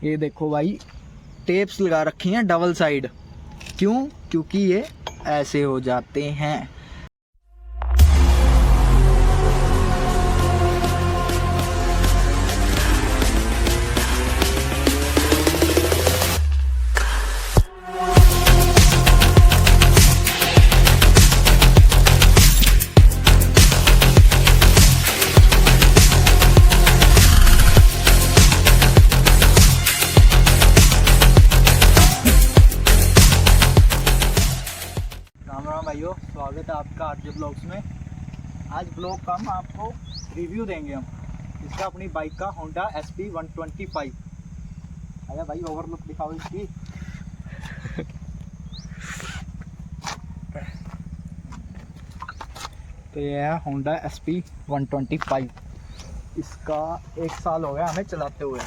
ये देखो भाई, टेप्स लगा रखी हैं डबल साइड। क्यों? क्योंकि ये ऐसे हो जाते हैं। राम राम भाइयों, स्वागत है आपका आरजे ब्लॉग्स में। आज ब्लॉग का हम आपको रिव्यू देंगे हम इसका, अपनी बाइक का होंडा SP 125। आया भाई, ओवरलुक दिखाओ इसकी। तो ये है होंडा SP 125। इसका 1 साल हो गया हमें चलाते हुए।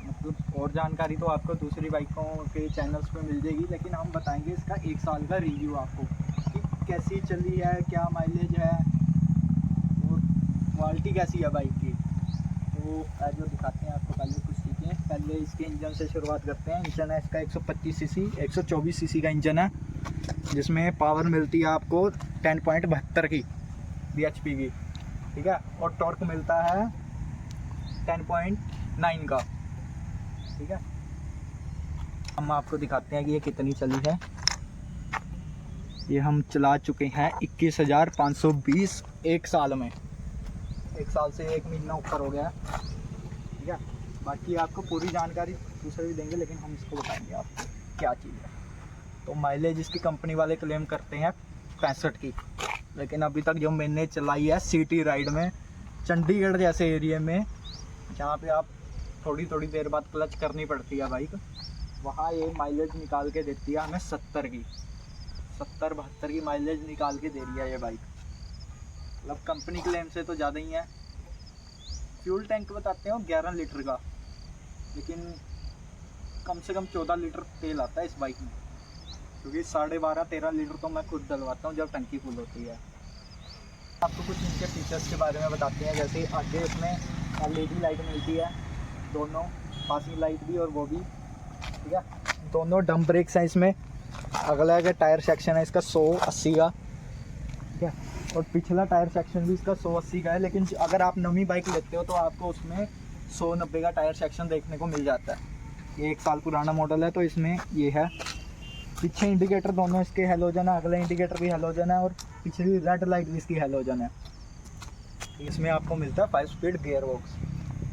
मतलब और जानकारी तो आपको दूसरी बाइकों के चैनल्स पे मिल जाएगी, लेकिन हम बताएंगे इसका 1 साल का रिव्यू आपको कि कैसी चली है, क्या माइलेज है और क्वालिटी कैसी है बाइक की। तो जो दिखाते हैं आपको पहले कुछ चीज़ें। पहले इसके इंजन से शुरुआत करते हैं। इंजन है इसका 125 सीसी 124 सीसी का इंजन है, जिसमें पावर मिलती है आपको 10.72 की bhp की, ठीक है। और टॉर्क मिलता है 10.9 का, ठीक है। हम आपको दिखाते हैं कि ये कितनी चली है। ये हम चला चुके हैं 21,520 1 साल में। 1 साल से 1 महीना ऊपर हो गया, ठीक है। बाकी आपको पूरी जानकारी दूसरे भी देंगे, लेकिन हम इसको बताएंगे आपको क्या चीज़ है। तो माइलेज इसकी कंपनी वाले क्लेम करते हैं 65 की, लेकिन अभी तक जो मैंने चलाई है सिटी राइड में, चंडीगढ़ जैसे एरिया में जहाँ पे आप थोड़ी थोड़ी देर बाद क्लच करनी पड़ती है बाइक, वहाँ ये माइलेज निकाल के देती है हमें 70 की, 70-72 की माइलेज निकाल के दे रही है ये बाइक। मतलब कंपनी क्लेम से तो ज़्यादा ही है। फ्यूल टैंक बताते हैं 11 लीटर का, लेकिन कम से कम 14 लीटर तेल आता है इस बाइक में, क्योंकि 12.5-13 लीटर तो मैं खुद डलवाता हूँ जब टंकी फुल होती है। आपको कुछ इनके फीचर्स के बारे में बताते हैं। जैसे आगे इसमें LED लाइट मिलती है, दोनों पासिंग लाइट भी और वो भी, ठीक है। दोनों डम ब्रेक्स हैं इसमें। अगला का टायर सेक्शन है इसका 180 का, ठीक है। और पिछला टायर सेक्शन भी इसका 180 का है, लेकिन अगर आप नवी बाइक लेते हो तो आपको उसमें 190 का टायर सेक्शन देखने को मिल जाता है। ये 1 साल पुराना मॉडल है, तो इसमें ये है। पीछे इंडिकेटर दोनों इसके हेलोजन है, अगला इंडिकेटर भी हेलोजन है और पिछली रेड लाइट भी इसकी हेलोजन है। इसमें आपको मिलता है 5 स्पीड गियर बॉक्स।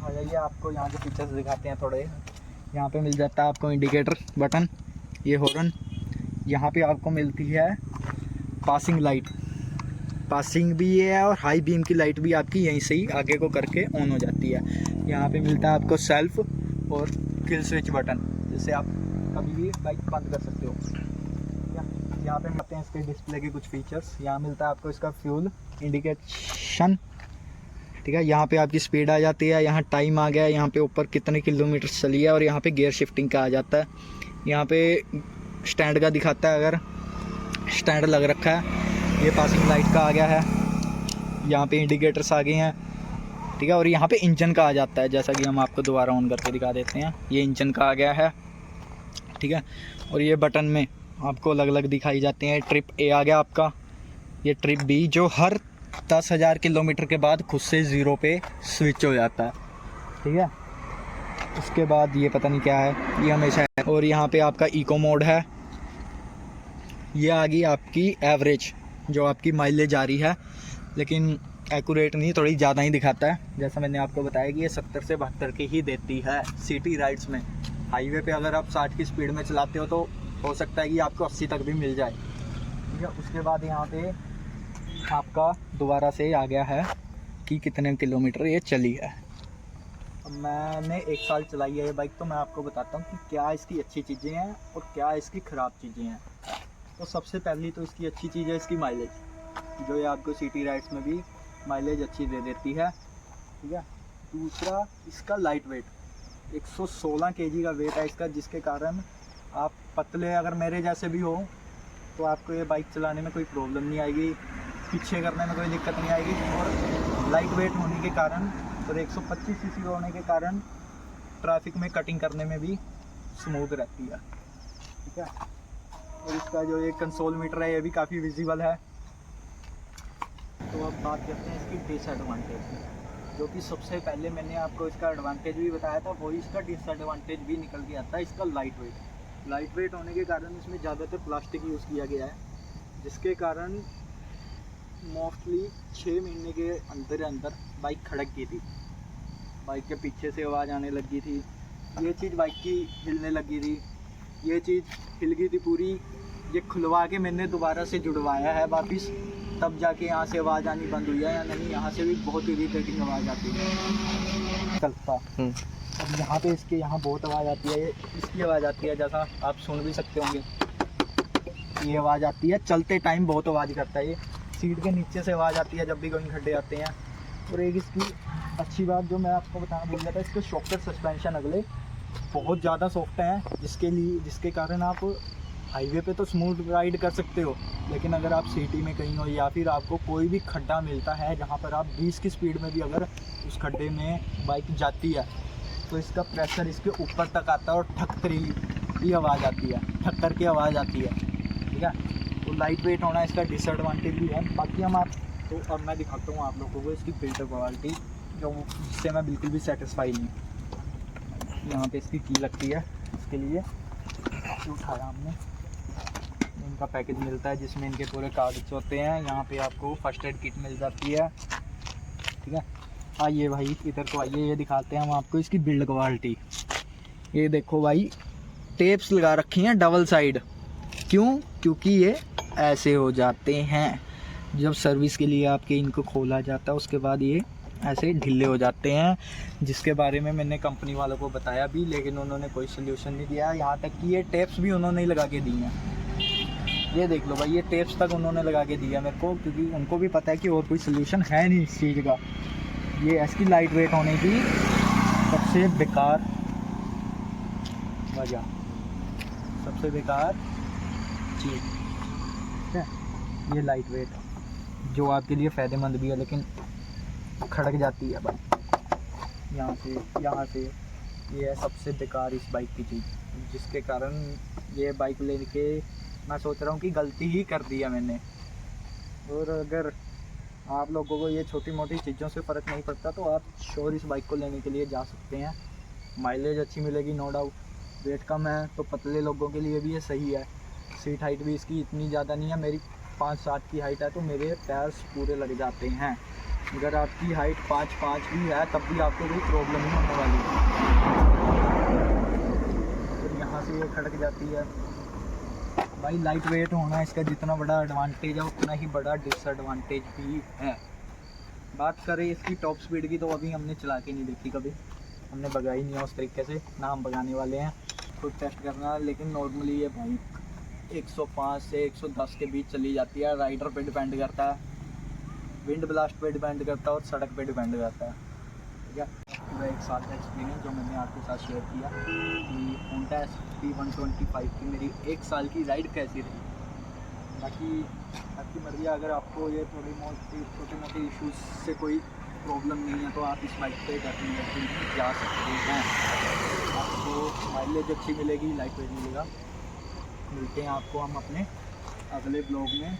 आ जाइए, आपको यहाँ के फीचर्स दिखाते हैं थोड़े। यहाँ पे मिल जाता है आपको इंडिकेटर बटन, ये हॉर्न। यहाँ पे आपको मिलती है पासिंग लाइट, पासिंग भी है और हाई बीम की लाइट भी आपकी यहीं से ही आगे को करके ऑन हो जाती है। यहाँ पे मिलता है आपको सेल्फ और किल स्विच बटन, जिससे आप कभी भी बाइक बंद कर सकते हो। यहाँ पे मिलते हैं इसके डिस्प्ले के कुछ फीचर्स। यहाँ मिलता है आपको इसका फ्यूल इंडिकेशन, ठीक है। यहाँ पे आपकी स्पीड आ जाती है, यहाँ टाइम आ गया है, यहाँ पे ऊपर कितने किलोमीटर चली है, और यहाँ पे गियर शिफ्टिंग का आ जाता है। यहाँ पे स्टैंड का दिखाता है, अगर स्टैंड लग रखा है। ये पासिंग लाइट का आ गया है, यहाँ पे इंडिकेटर्स आ गए हैं, ठीक है। और यहाँ पे इंजन का आ जाता है, जैसा कि हम आपको दोबारा ऑन करके दिखा देते हैं। ये इंजन का आ गया है, ठीक है। और ये बटन में आपको अलग अलग दिखाई जाती हैं। ट्रिप A आ गया आपका, ये ट्रिप B जो हर 10,000 किलोमीटर के बाद खुद से 0 पे स्विच हो जाता है, ठीक है। उसके बाद ये पता नहीं क्या है, ये हमेशा है। और यहाँ पे आपका इको मोड है। ये आ गई आपकी एवरेज, जो आपकी माइलेज आ रही है, लेकिन एक्यूरेट नहीं, थोड़ी ज़्यादा ही दिखाता है। जैसा मैंने आपको बताया कि ये 70 से 72 की ही देती है सिटी राइड्स में। हाईवे पे अगर आप 60 की स्पीड में चलाते हो तो हो सकता है कि आपको 80 तक भी मिल जाए, ठीक है। उसके बाद यहाँ पे आपका दोबारा से आ गया है कि कितने किलोमीटर ये चली है। अब मैंने 1 साल चलाई है ये बाइक, तो मैं आपको बताता हूँ कि क्या इसकी अच्छी चीज़ें हैं और क्या इसकी ख़राब चीज़ें हैं। तो सबसे पहली तो इसकी अच्छी चीज़ है इसकी माइलेज, जो ये आपको सिटी राइड्स में भी माइलेज अच्छी दे देती है, ठीक है। दूसरा, इसका लाइट वेट 116 kg का वेट है इसका, जिसके कारण आप पतले अगर मेरे जैसे भी हो तो आपको ये बाइक चलाने में कोई प्रॉब्लम नहीं आएगी, पीछे करने में कोई दिक्कत नहीं आएगी। और लाइट वेट होने के कारण और 125 सीसी होने के कारण ट्रैफिक में कटिंग करने में भी स्मूथ रहती है। ठीक है, और इसका जो ये कंसोल मीटर है ये भी काफ़ी विजिबल है। तो अब बात करते हैं इसकी डिसएडवांटेज की, जो कि सबसे पहले मैंने आपको इसका एडवांटेज भी बताया था, वही इसका डिसएडवांटेज भी निकल के आता है इसका लाइट वेट। लाइट वेट होने के कारण इसमें ज़्यादातर प्लास्टिक यूज़ किया गया है, जिसके कारण मोस्टली 6 महीने के अंदर बाइक खड़क गई थी, बाइक के पीछे से आवाज़ आने लगी थी, ये चीज़ बाइक की हिलने लगी थी, ये चीज़ हिल गई थी पूरी। ये खुलवा के मैंने दोबारा से जुड़वाया है वापस, तब जाके यहाँ से आवाज़ आनी बंद हुई है, या नहीं यहाँ से भी बहुत इरिटेटिंग आवाज़ आती है चलता। अब यहाँ पे इसके यहाँ बहुत आवाज़ आती है, ये इसकी आवाज़ आती है, जैसा आप सुन भी सकते होंगे, ये आवाज़ आती है चलते टाइम, बहुत आवाज़ करता है ये। सीट के नीचे से आवाज़ आती है जब भी कहीं खड्डे आते हैं। और एक इसकी अच्छी बात जो मैं आपको बताना भूल गया था, इसके शॉकर सस्पेंशन अगले बहुत ज़्यादा सॉफ्ट हैं, जिसके कारण आप हाईवे पे तो स्मूथ राइड कर सकते हो, लेकिन अगर आप सिटी में कहीं हो या फिर आपको कोई भी खड्डा मिलता है जहाँ पर आप 20 की स्पीड में भी अगर उस खड्डे में बाइक जाती है, तो इसका प्रेशर इसके ऊपर तक आता है और ठक्करी की आवाज़ आती है, ठक्कर की आवाज़ आती है। ठीक है, तो लाइट वेट होना इसका डिसएडवांटेज भी है। बाकी हम तो अब मैं दिखाता हूँ आप लोगों को इसकी बिल्ड क्वालिटी, जिससे मैं बिल्कुल भी सेटिस्फाई नहीं। यहाँ पे इसकी की लगती है, इसके लिए उठाया हमने, इनका पैकेज मिलता है जिसमें इनके पूरे कागज होते हैं। यहाँ पे आपको फर्स्ट एड किट मिल जाती है। ठीक है, आइए भाई इधर को आइए, ये दिखाते हैं हम आपको इसकी बिल्ड क्वालिटी। ये देखो भाई, टेप्स लगा रखी हैं डबल साइड, क्यों? क्योंकि ये ऐसे हो जाते हैं जब सर्विस के लिए आपके इनको खोला जाता है, उसके बाद ये ऐसे ढीले हो जाते हैं, जिसके बारे में मैंने कंपनी वालों को बताया भी, लेकिन उन्होंने कोई सोल्यूशन नहीं दिया। यहाँ तक कि ये टेप्स भी उन्होंने ही लगा के दी हैं, ये देख लो भाई, ये टेप्स तक उन्होंने लगा के दिया मेरे को, क्योंकि उनको भी पता है कि और कोई सोल्यूशन है नहीं इस चीज़ का। ये इसकी लाइट वेट होने की सबसे बेकार वजह, सबसे बेकार चीज़ है ये लाइट वेट, जो आपके लिए फ़ायदेमंद भी है, लेकिन खड़क जाती है बाइक यहाँ से। ये है सबसे बेकार इस बाइक की चीज़, जिसके कारण ये बाइक लेने के मैं सोच रहा हूँ कि गलती ही कर दी है मैंने। और अगर आप लोगों को ये छोटी मोटी चीज़ों से फ़र्क नहीं पड़ता, तो आप श्योर इस बाइक को लेने के लिए जा सकते हैं। माइलेज अच्छी मिलेगी नो डाउट, वेट कम है तो पतले लोगों के लिए भी ये सही है। सीट हाइट भी इसकी इतनी ज़्यादा नहीं है, मेरी 5'7" की हाइट है, तो मेरे टायर्स पूरे लग जाते हैं। अगर आपकी हाइट 5'5" भी है तब भी आपको कोई प्रॉब्लम नहीं होने वाली है। तो यहाँ से ये खड़क जाती है भाई। लाइट वेट होना इसका जितना बड़ा एडवांटेज है उतना ही बड़ा डिसएडवांटेज भी है। बात करें इसकी टॉप स्पीड की, तो अभी हमने चला के नहीं देखी, कभी हमने भगाई नहीं है उस तरीके से, ना हम भगाने वाले हैं, खुद टेस्ट करना। लेकिन नॉर्मली ये बाइक 105 से 110 के बीच चली जाती है। राइडर पे डिपेंड करता है, विंड ब्लास्ट पे डिपेंड करता है और सड़क पे डिपेंड करता है। ठीक है, पूरा 1 साल का एक्सपीरियंस जो मैंने आपके साथ शेयर किया कि होंडा SP125 की मेरी 1 साल की राइड कैसी रही। बाकी आपकी मर्जी, अगर आपको ये छोटे मोटे इश्यूज़ से कोई प्रॉब्लम नहीं है तो आप इस बाइक पे डेफिनेटली जा सकते हैं। आपको माइलेज अच्छी मिलेगी, लाइट वेट मिलेगा। मिलते हैं आपको हम अपने अगले ब्लॉग में,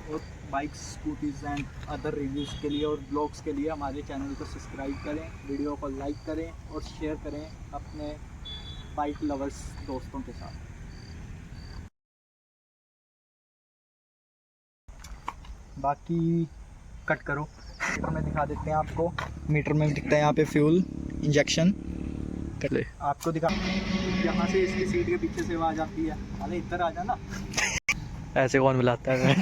और bikes, scooties and other reviews के लिए और ब्लॉग्स के लिए हमारे चैनल को सब्सक्राइब करें, वीडियो को लाइक करें और शेयर करें अपने बाइक लवर्स दोस्तों के साथ। बाकी कट करो, मीटर में दिखा देते हैं आपको। मीटर में दिखता है यहाँ पे फ्यूल इंजेक्शन कर ले, आपको दिखा। यहाँ से इसकी सीट के पीछे से आवाज़ आती है, अरे इधर आ जाना। ऐसे कौन बुलाता है?